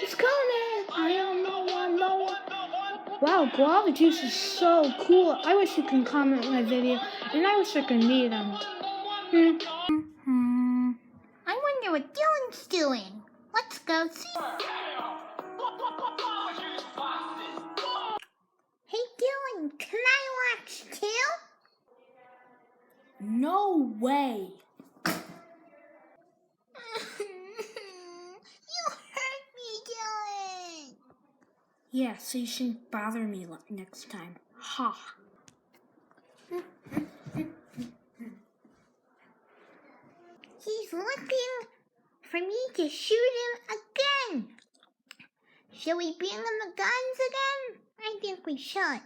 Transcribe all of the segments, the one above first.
It's coming! I am no one, no one. Wow, guava juice is so cool. I wish you can comment my video, and I wish I could meet them. I wonder what Dylan's doing. Let's go see. Hey Dylan, can I watch too? No way. You hurt me, Dylan. Yeah, so you shouldn't bother me next time. Ha. He's looking for me to shoot him again. Shall we bring him the guns again? I think we should.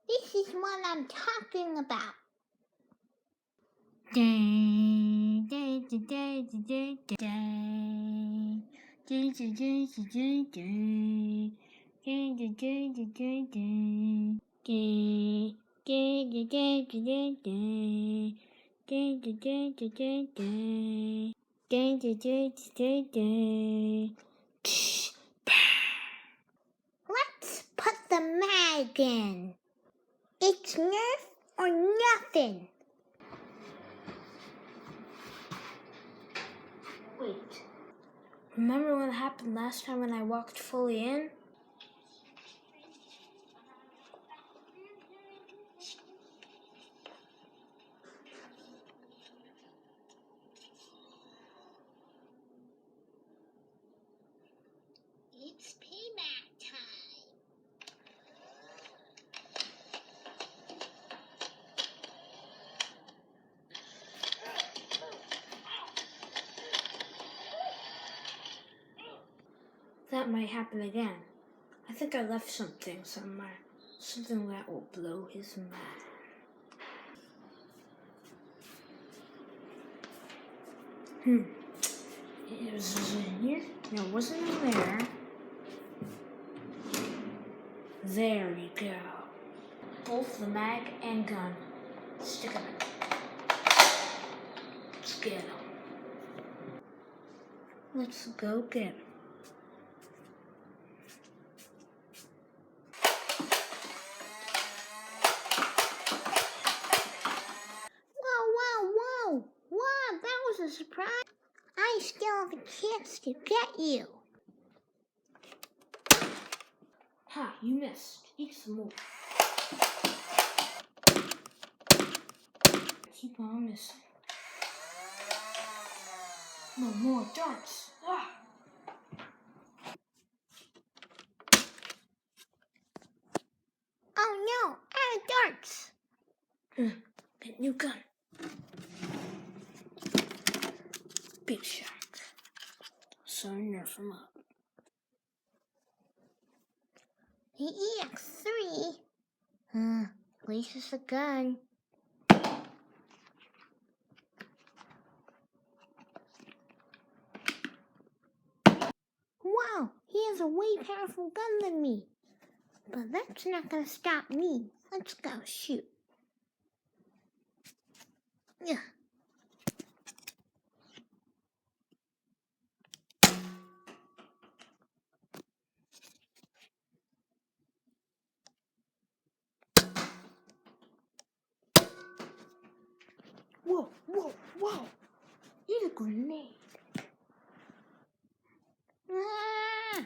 This is what I'm talking about. Let's put the mag in. It's Nerf or nothing. Wait. Remember what happened last time when I walked fully in? It's payback time. That might happen again. I think I left something somewhere. Something that will blow his mind. It was in here? No, it wasn't in there. There you go. Both the mag and gun. Stick them in. Let's get them. Let's go get them. Whoa, that was a surprise. I still have a chance to get you. Ha, you missed. Eat some more. Keep on missing. No more darts. Ah. Oh no, out of darts. Get a new gun. Big shark. So nerf him up. The EX3? At least it's a gun. Wow, he has a way powerful gun than me. But that's not gonna stop me. Let's go shoot. Yeah. Whoa. Eat a grenade. Ah!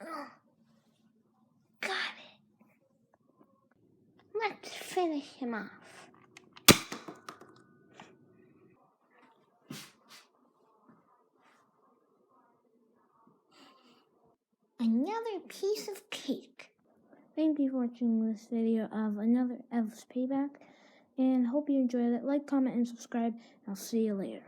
Oh. Got it. Let's finish him off. Another piece of cake. Thank you for watching this video of another Elf's Payback, and hope you enjoyed it. Like, comment, and subscribe. I'll see you later.